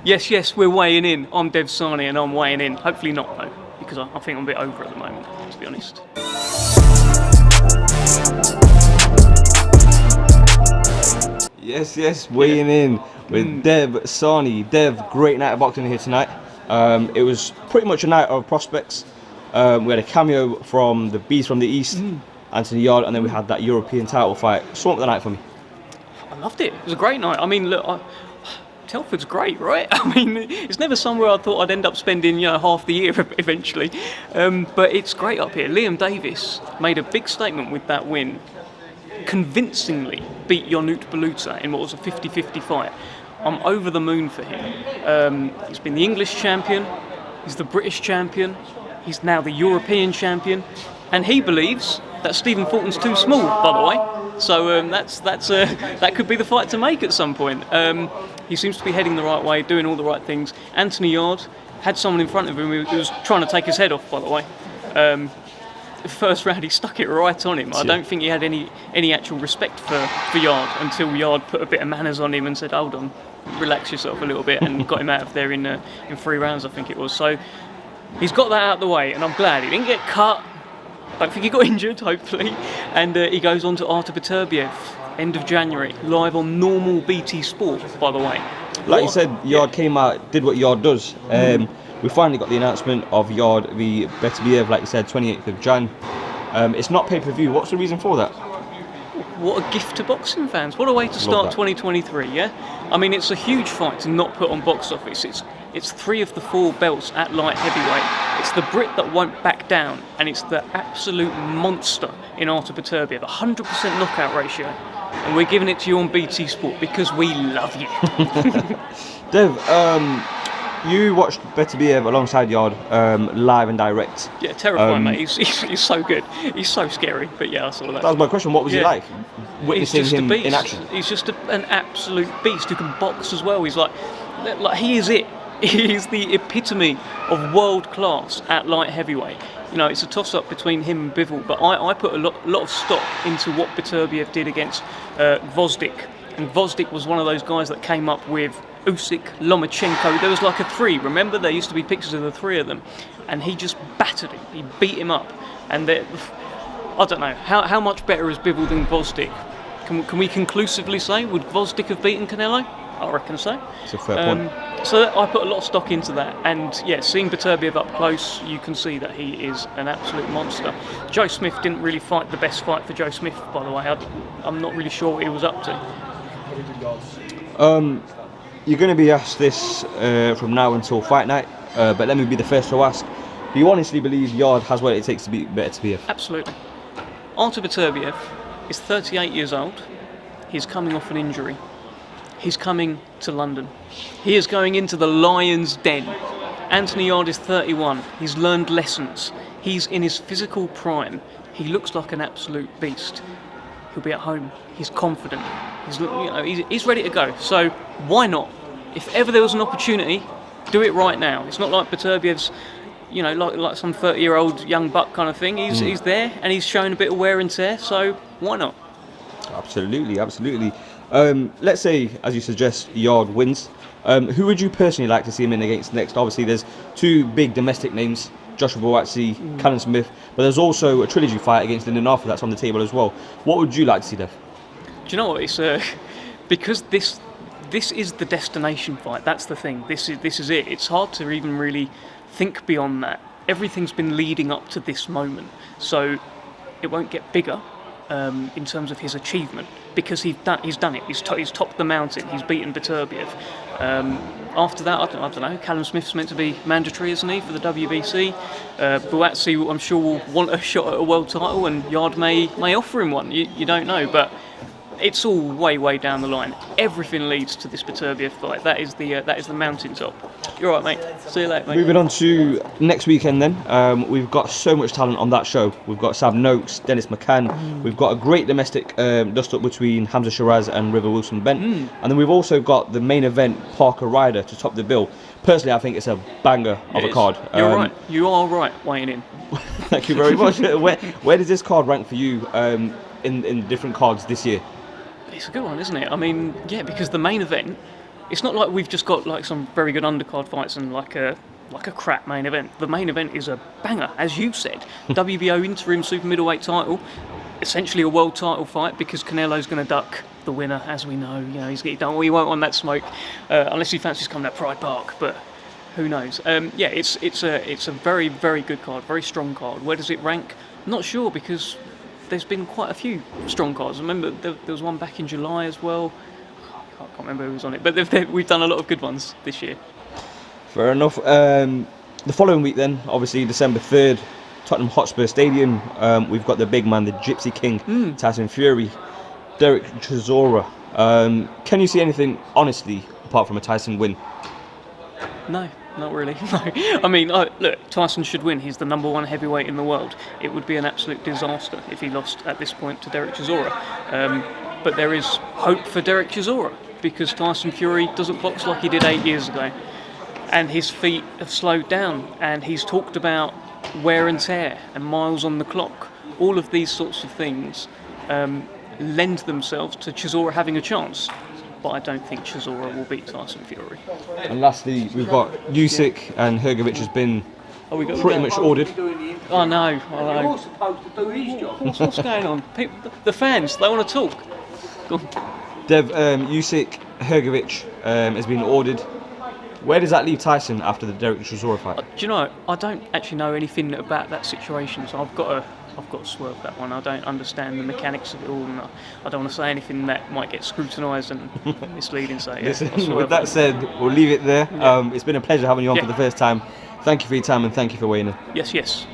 Yes, we're weighing in. I'm Dev Sahni and I'm weighing in. Hopefully not though, because I think I'm a bit over at the moment, to be honest. Yes, weighing in with Dev Sahni. Dev, great night of boxing here tonight. It was pretty much a night of prospects. We had a cameo from the Beast from the East, anthonyyarde, and then we had that European title fight. Sum up the night for me. I loved it. It was a great night. I mean, look, Telford's great, right? I mean, it's never somewhere I thought I'd end up spending, half the year eventually. But it's great up here. Liam Davis made a big statement with that win. Convincingly beat Yarde Baluta in what was a 50-50 fight. I'm over the moon for him. He's been the English champion. He's the British champion. He's now the European champion. And he believes that Stephen Fulton's too small, by the way. So that could be the fight to make at some point. He seems to be heading the right way, doing all the right things. Anthonyyarde had someone in front of him who was trying to take his head off, by the way. The first round he stuck it right on him. I don't think he had any actual respect for Yarde until Yarde put a bit of manners on him and said, hold on, relax yourself a little bit, and got him out of there in 3 rounds, I think it was. So he's got that out of the way, and I'm glad. He didn't get cut. I don't think he got injured, hopefully. And he goes on to Beterbiev, end of January, live on normal BT Sport, by the way. Like you said, Yarde came out, did what Yarde does. We finally got the announcement of Yarde v Beterbiev, like you said, 28th of Jan. It's not pay-per-view. What's the reason for that? What a gift to boxing fans. What a way to start 2023, yeah? I mean, it's a huge fight to not put on box office. It's 3 of the 4 belts at light heavyweight. It's the Brit that won't back down, and it's the absolute monster in Beterbiev, 100% knockout ratio. And we're giving it to you on BT Sport because we love you. Dev, you watched Beterbiev alongside Yarde live and direct. Yeah, terrifying, mate. He's so good. He's so scary. But yeah, I saw that. That was my question. What was he like? Witnessing him in action. He's just an absolute beast who can box as well. He's like he is it. He is the epitome of world class at light heavyweight. It's a toss-up between him and Bivol, but I put a lot of stock into what Beterbiev did against Gvozdyk. And Gvozdyk was one of those guys that came up with Usyk, Lomachenko. There was like a 3. Remember, there used to be pictures of the 3 of them, and he just battered him. He beat him up, and I don't know how much better is Bivol than Gvozdyk. Can we conclusively say, would Gvozdyk have beaten Canelo? I reckon so. It's a fair point. So I put a lot of stock into that, and yeah, seeing Beterbiev up close, you can see that he is an absolute monster. Joe Smith didn't really fight the best fight for Joe Smith, by the way. I'm not really sure what he was up to. You're going to be asked this from now until fight night, but let me be the first to ask. Do you honestly believe Yarde has what it takes to beat Beterbiev? Absolutely. Beterbiev is 38 years old. He's coming off an injury. He's coming to London. He is going into the lion's den. Anthonyyarde is 31. He's learned lessons. He's in his physical prime. He looks like an absolute beast. He'll be at home. He's confident. He's ready to go. So why not? If ever there was an opportunity, do it right now. It's not like Beterbiev's, like some 30-year-old young buck kind of thing. He's there, and he's shown a bit of wear and tear. So why not? Absolutely. Let's say, as you suggest, Yarde wins. Who would you personally like to see him in against next? Obviously, there's 2 big domestic names, Joshua Buatsi, Callum Smith, but there's also a trilogy fight against Lyndon Arthur that's on the table as well. What would you like to see, Dev? Do you know what? It's because this is the destination fight. That's the thing. This is it. It's hard to even really think beyond that. Everything's been leading up to this moment, so it won't get bigger in terms of his achievement because he's done it. He's topped the mountain. He's beaten Beterbiev. After that, I don't know. Callum Smith's meant to be mandatory, isn't he, for the WBC? Buatsi, I'm sure, will want a shot at a world title, and Yarde may offer him one. You don't know, but it's all way down the line. Everything leads to this Beterbiev fight. That is the mountaintop. You're right, mate. See you later, mate. Moving on to next weekend then. We've got so much talent on that show. We've got Sam Noakes, Dennis McCann. We've got a great domestic dust-up between Hamza Shiraz and River Wilson Bent. And then we've also got the main event, Parker-Ryder, to top the bill. Personally, I think it's a banger of a card. You're right. You are right, weighing in. Thank you very much. Where does this card rank for you in different cards this year? It's a good one, isn't it? I mean, yeah, because the main event, it's not like we've just got like some very good undercard fights and like a crap main event. The main event is a banger, as you said. WBO interim super middleweight title, essentially a world title fight because Canelo's going to duck the winner, as we know. You know, he won't want that smoke unless he fancies coming to Pride Park, but who knows? Yeah, it's a very, very good card, very strong card. Where does it rank? Not sure, because there's been quite a few strong cards. I remember there was one back in July as well. I can't remember who was on it, but we've done a lot of good ones this year. Fair enough. The following week then, obviously December 3rd, Tottenham Hotspur Stadium, we've got the big man, the Gypsy King, Tyson Fury, Derek Chisora. Can you see anything, honestly, apart from a Tyson win? No, not really. No. I mean, look, Tyson should win. He's the number 1 heavyweight in the world. It would be an absolute disaster if he lost at this point to Derek Chisora. But there is hope for Derek Chisora, because Tyson Fury doesn't box like he did 8 years ago. And his feet have slowed down, and he's talked about wear and tear and miles on the clock. All of these sorts of things lend themselves to Chisora having a chance. But I don't think Chisora will beat Tyson Fury. And lastly, we've got Usyk, and Hrgovic has been pretty much ordered. Oh no, You're supposed to do his job. What's going on? The fans, they want to talk. Go on. Dev, Usyk, Hrgovic has been ordered. Where does that leave Tyson after the Derek Chisora fight? Do you know, I don't actually know anything about that situation, so I've got to swerve that one. I don't understand the mechanics of it all, and I don't want to say anything that might get scrutinised and misleading. So, yeah, Listen, with that said, we'll leave it there. Yeah. It's been a pleasure having you on for the first time. Thank you for your time, and thank you for weighing in. Yes.